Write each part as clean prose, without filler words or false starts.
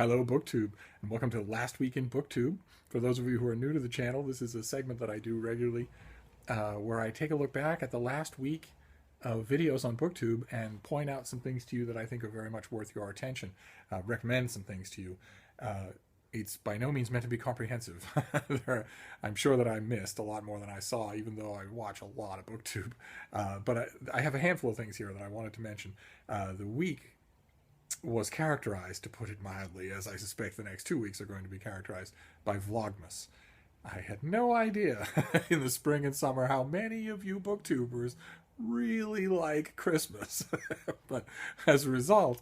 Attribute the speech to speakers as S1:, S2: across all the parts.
S1: Hello, BookTube, and welcome to Last Week in BookTube. For those of you who are new to the channel, this is a segment that I do regularly where I take a look back at the last week of videos on BookTube and point out some things to you that I think are very much worth your attention, recommend some things to you. It's by no means meant to be comprehensive. I'm sure that I missed a lot more than I saw, even though I watch a lot of BookTube. But I have a handful of things here that I wanted to mention. The week was characterized, to put it mildly, as I suspect the next 2 weeks are going to be characterized, by Vlogmas. I had no idea in the spring and summer how many of you booktubers really like Christmas. But as a result,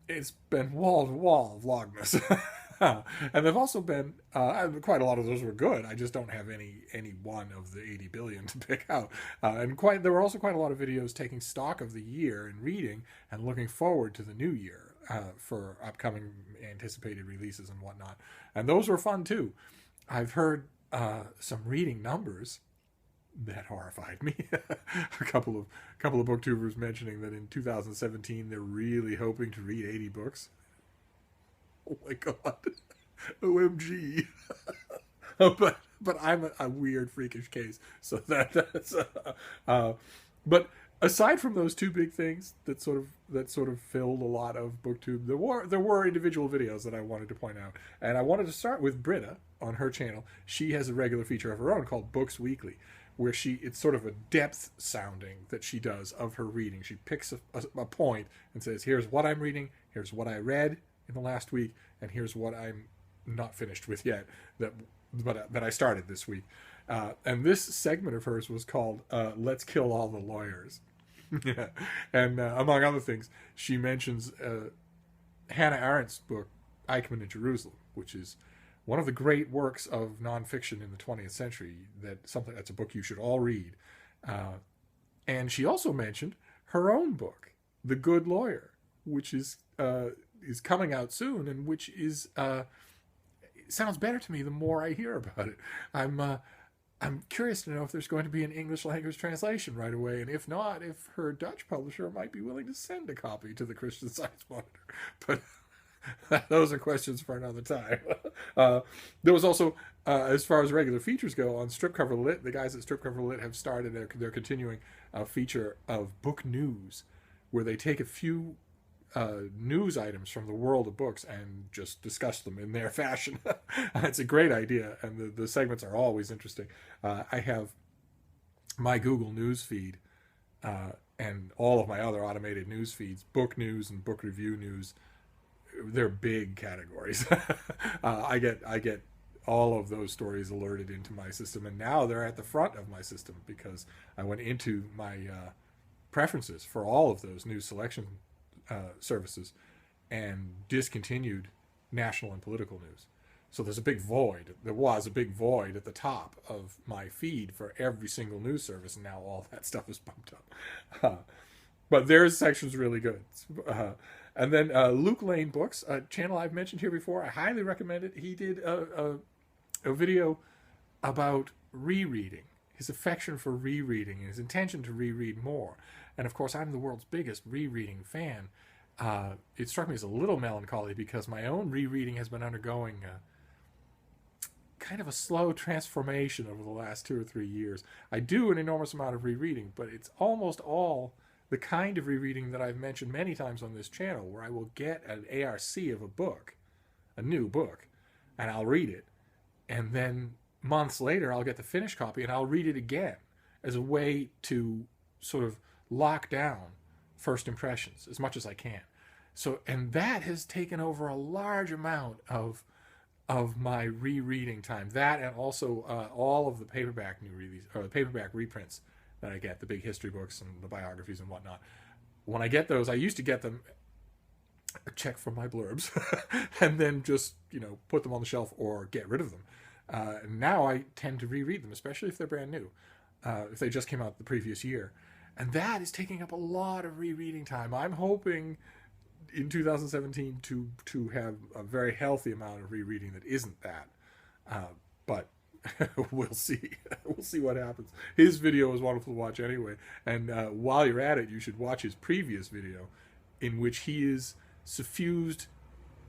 S1: it's been wall-to-wall Vlogmas. And there've also been, quite a lot of those were good. I just don't have any one of the 80 billion to pick out. There were also quite a lot of videos taking stock of the year and reading and looking forward to the new year for upcoming anticipated releases and whatnot. And those were fun too. I've heard some reading numbers that horrified me. a couple of booktubers mentioning that in 2017 they're really hoping to read 80 books. Oh my god. OMG. but I'm a weird freakish case. So that's but aside from those two big things that sort of filled a lot of BookTube, there were individual videos that I wanted to point out. And I wanted to start with Britta on her channel. She has a regular feature of her own called Books Weekly, where it's sort of a depth sounding that she does of her reading. She picks a point and says, here's what I'm reading, here's what I read in the last week, and here's what I'm not finished with yet that I started this week. And this segment of hers was called Let's Kill All the Lawyers. Yeah. And among other things, she mentions Hannah Arendt's book, Eichmann in Jerusalem, which is one of the great works of nonfiction in the 20th century. That's a book you should all read. And she also mentioned her own book, The Good Lawyer, which is coming out soon, and which is it sounds better to me the more I hear about it. I'm curious to know if there's going to be an English language translation right away, and if not, if her Dutch publisher might be willing to send a copy to the Christian Science Monitor. But those are questions for another time. There was also, as far as regular features go, on Stripcover Lit, the guys at Stripcover Lit have started their continuing feature of book news, where they take a few news items from the world of books and just discuss them in their fashion. It's a great idea, and the segments are always interesting. I have my Google News feed and all of my other automated news feeds, book news and book review news. They're big categories. I get all of those stories alerted into my system, and now they're at the front of my system because I went into my preferences for all of those news selection services and discontinued national and political news. So there's a big void. There was a big void at the top of my feed for every single news service, and now all that stuff is bumped up. But their section's really good. And then Luke Lane Books, a channel I've mentioned here before, I highly recommend it. He did a video about rereading, his affection for rereading, and his intention to reread more. And of course, I'm the world's biggest rereading fan. It struck me as a little melancholy because my own rereading has been undergoing kind of a slow transformation over the last 2 or 3 years. I do an enormous amount of rereading, but it's almost all the kind of rereading that I've mentioned many times on this channel, where I will get an ARC of a book, a new book, and I'll read it. And then months later, I'll get the finished copy and I'll read it again as a way to sort of lock down first impressions as much as I can. So, and that has taken over a large amount of my rereading time. That, and also all of the paperback new release, or the paperback reprints that I get, the big history books and the biographies and whatnot. When I get those, I used to get them, check for my blurbs, and then just, put them on the shelf or get rid of them. Now I tend to reread them, especially if they're brand new, if they just came out the previous year. And that is taking up a lot of rereading time. I'm hoping in 2017 to have a very healthy amount of rereading that isn't that. But we'll see. We'll see what happens. His video is wonderful to watch anyway. And while you're at it, you should watch his previous video in which he is suffused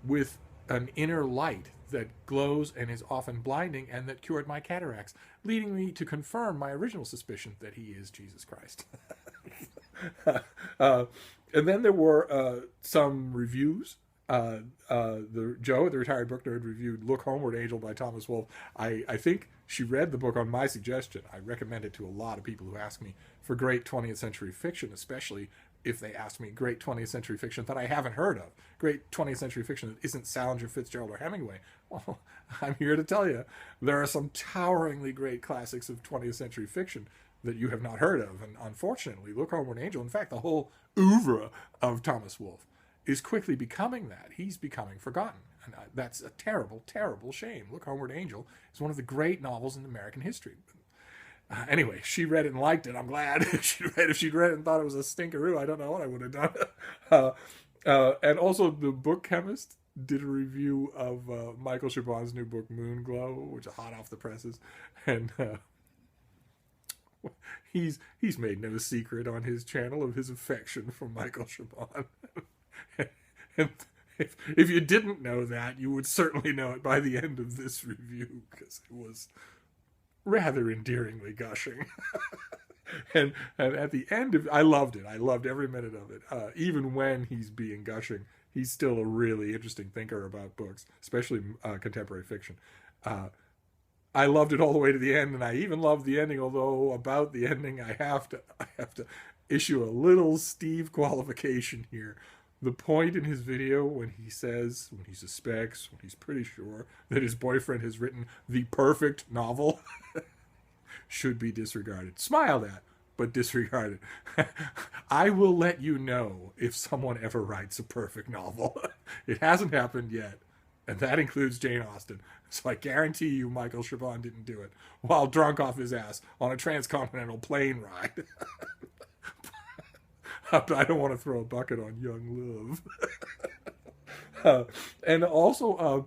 S1: with an inner light that glows and is often blinding, and that cured my cataracts, leading me to confirm my original suspicion that he is Jesus Christ. And then there were some reviews. Joe, the retired book nerd, reviewed Look Homeward, Angel by Thomas Wolfe. I think she read the book on my suggestion. I recommend it to a lot of people who ask me for great 20th century fiction, especially if they ask me great 20th century fiction that I haven't heard of. Great 20th century fiction that isn't Salinger, Fitzgerald, or Hemingway. Well, I'm here to tell you, there are some toweringly great classics of 20th century fiction that you have not heard of. And unfortunately, Look Homeward, Angel, in fact, the whole oeuvre of Thomas Wolfe is quickly becoming that. He's becoming forgotten. And that's a terrible, terrible shame. Look Homeward, Angel is one of the great novels in American history. Anyway, she read it and liked it. I'm glad. If she'd read it and thought it was a stinkeroo, I don't know what I would have done. And also, the BookChemist did a review of Michael Chabon's new book, Moonglow, which is hot off the presses. And he's made no secret on his channel of his affection for Michael Chabon. And if you didn't know that, you would certainly know it by the end of this review, because it was rather endearingly gushing. and at the end of, I loved it. I loved every minute of it. Even when he's being gushing, he's still a really interesting thinker about books, especially contemporary fiction. I loved it all the way to the end, and I even loved the ending, although about the ending I have to issue a little Steve qualification here. The point in his video when he says, when he suspects, when he's pretty sure that his boyfriend has written the perfect novel should be disregarded. Smiled at, but disregarded. I will let you know if someone ever writes a perfect novel. It hasn't happened yet, and that includes Jane Austen. So I guarantee you Michael Chabon didn't do it while drunk off his ass on a transcontinental plane ride. I don't want to throw a bucket on young love. And also,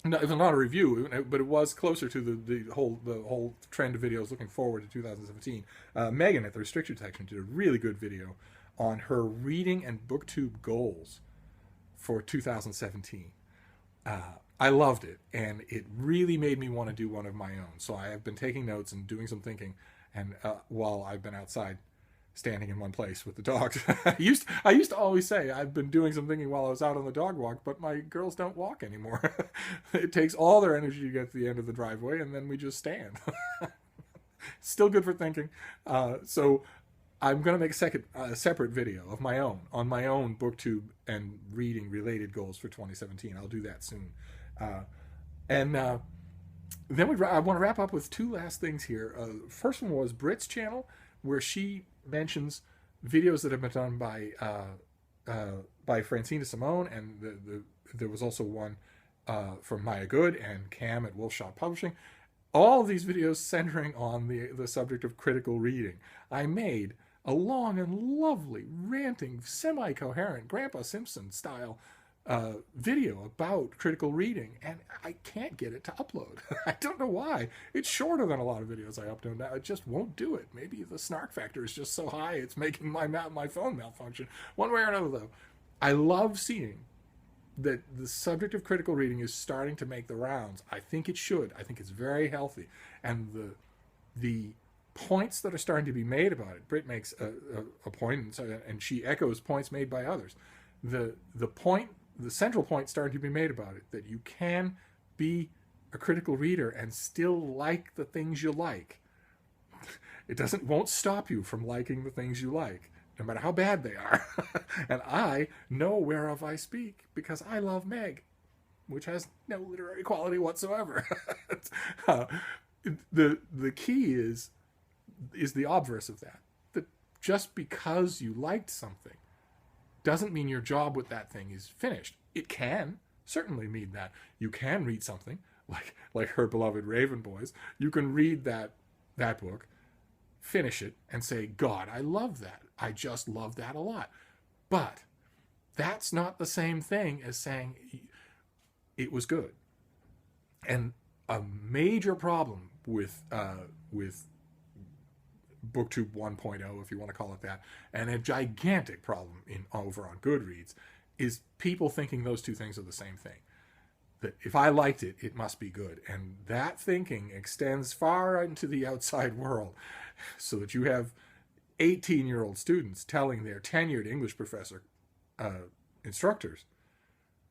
S1: no, it was not a review, but it was closer to the whole trend of videos looking forward to 2017. Megan at the restricted section did a really good video on her reading and BookTube goals for 2017. I loved it, and it really made me want to do one of my own. So I have been taking notes and doing some thinking, and while I've been outside standing in one place with the dogs. I used to always say I've been doing some thinking while I was out on the dog walk, but my girls don't walk anymore. It takes all their energy to get to the end of the driveway, and then we just stand. Still good for thinking. So I'm going to make a separate video of my own, on my own BookTube and reading related goals for 2017. I'll do that soon. Then I want to wrap up with two last things here. First one was Britt's channel, where she mentions videos that have been done by Francina Simone, and there was also one from Maya Good and Cam at Wolfshot Publishing. All of these videos centering on the subject of critical reading. I made a long and lovely, ranting, semi-coherent Grandpa Simpson style video about critical reading, and I can't get it to upload. I don't know why. It's shorter than a lot of videos I upload now. It just won't do it. Maybe the snark factor is just so high it's making my phone malfunction. One way or another, though, I love seeing that the subject of critical reading is starting to make the rounds. I think it should. I think it's very healthy. And the points that are starting to be made about it, Britt makes a point, and she echoes points made by others. The central point starting to be made about it, that you can be a critical reader and still like the things you like. It won't stop you from liking the things you like, no matter how bad they are. And I know whereof I speak, because I love Meg, which has no literary quality whatsoever. The key is the obverse of that. That just because you liked something doesn't mean your job with that thing is finished. It can certainly mean that. You can read something like her beloved Raven Boys. You can read that book, finish it, and say, God, I love that. I just love that a lot. But that's not the same thing as saying it was good. And a major problem with BookTube 1.0, if you want to call it that, and a gigantic problem over on Goodreads, is people thinking those two things are the same thing. That if I liked it, it must be good. And that thinking extends far into the outside world, so that you have 18-year-old students telling their tenured English professor instructors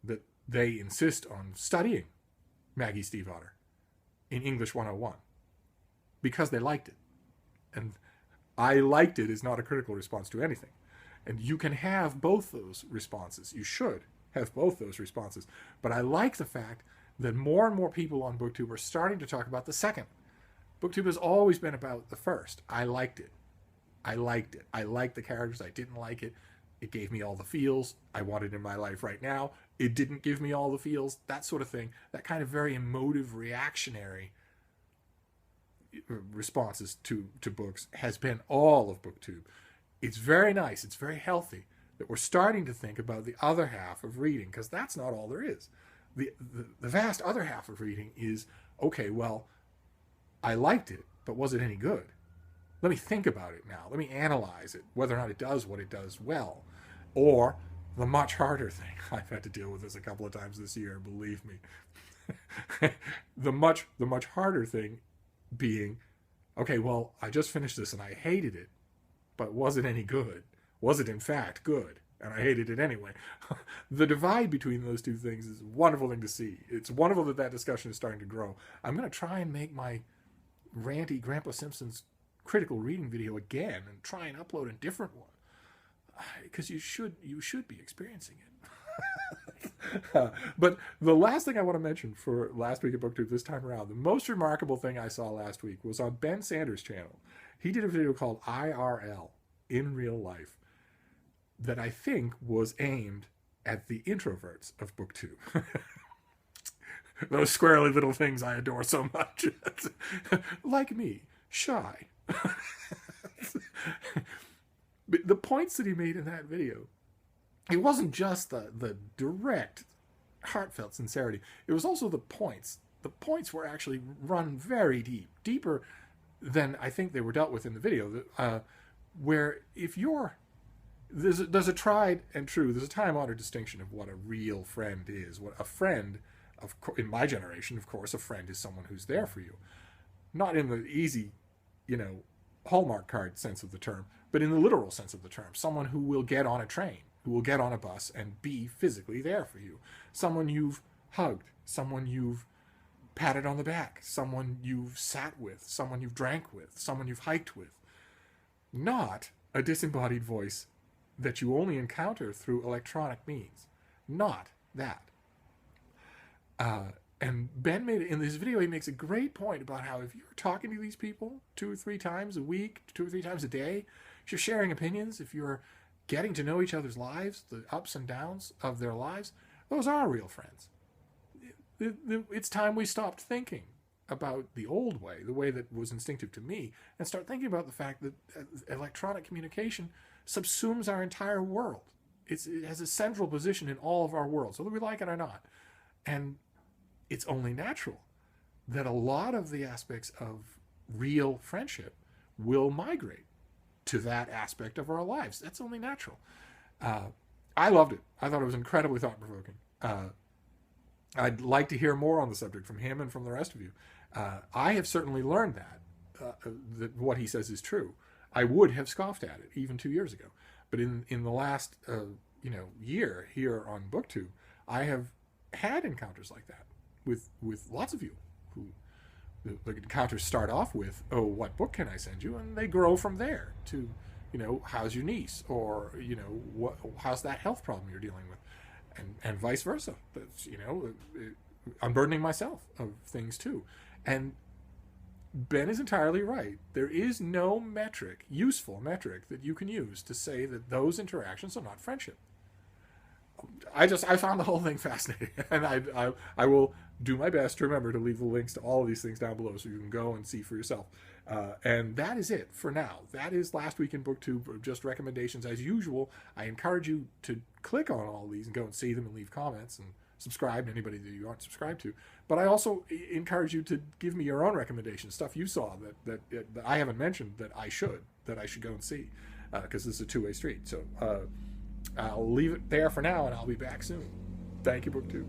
S1: that they insist on studying Maggie Stiefvater in English 101 because they liked it. And I liked it is not a critical response to anything. And you can have both those responses. You should have both those responses. But I like the fact that more and more people on BookTube are starting to talk about the second. BookTube has always been about the first. I liked it. I liked it. I liked the characters. I didn't like it. It gave me all the feels I wanted in my life right now. It didn't give me all the feels, that sort of thing. That kind of very emotive, reactionary responses to books has been all of BookTube. It's very nice. It's very healthy that we're starting to think about the other half of reading, because that's not all there is. The vast other half of reading is, okay, well, I liked it, but was it any good? Let me think about it now. Let me analyze it, whether or not it does what it does well. Or the much harder thing, I've had to deal with this a couple of times this year, believe me. the much harder thing being, okay, well, I just finished this and I hated it, but was it any good? Was it in fact good? And I hated it anyway. The divide between those two things is a wonderful thing to see. It's wonderful that that discussion is starting to grow. I'm going to try and make my ranty Grandpa Simpson's critical reading video again and try and upload a different one, because you should be experiencing it. But the last thing I want to mention for last week at BookTube this time around, the most remarkable thing I saw last week was on Ben Sanders' channel. He did a video called IRL, in real life, that I think was aimed at the introverts of BookTube. Those squirrely little things I adore so much. Like me, shy. The points that he made in that video, it wasn't just the direct, heartfelt sincerity. It was also the points. The points were actually run very deep, deeper than I think they were dealt with in the video. Where if you're, there's a tried and true, there's a time-honored distinction of what a real friend is. What a friend, in my generation, of course, a friend is someone who's there for you. Not in the easy, Hallmark card sense of the term, but in the literal sense of the term. Someone who will get on a train, who will get on a bus and be physically there for you. Someone you've hugged, someone you've patted on the back, someone you've sat with, someone you've drank with, someone you've hiked with. Not a disembodied voice that you only encounter through electronic means. Not that. And Ben made it in this video. He makes a great point about how if you're talking to these people 2 or 3 times a week, 2 or 3 times a day, if you're sharing opinions, if you're getting to know each other's lives, the ups and downs of their lives, those are real friends. It's time we stopped thinking about the old way, the way that was instinctive to me, and start thinking about the fact that electronic communication subsumes our entire world. It has a central position in all of our worlds, whether we like it or not. And it's only natural that a lot of the aspects of real friendship will migrate to that aspect of our lives. That's only natural. I loved it. I thought it was incredibly thought-provoking. I'd like to hear more on the subject from him and from the rest of you. I have certainly learned that what he says is true. I would have scoffed at it even 2 years ago. But in the last year here on BookTube, I have had encounters like that with lots of you who the encounters start off with, oh, what book can I send you? And they grow from there to, how's your niece? Or, how's that health problem you're dealing with? And vice versa. That's, unburdening myself of things too. And Ben is entirely right. There is no useful metric that you can use to say that those interactions are not friendship. I found the whole thing fascinating, and I will do my best to remember to leave the links to all of these things down below so you can go and see for yourself. And that is it for now. That is last week in BookTube, just recommendations as usual. I encourage you to click on all these and go and see them and leave comments and subscribe to anybody that you aren't subscribed to. But I also encourage you to give me your own recommendations, stuff you saw that I haven't mentioned that I should go and see, because this is a two-way street. So I'll leave it there for now, and I'll be back soon. Thank you, BookTube.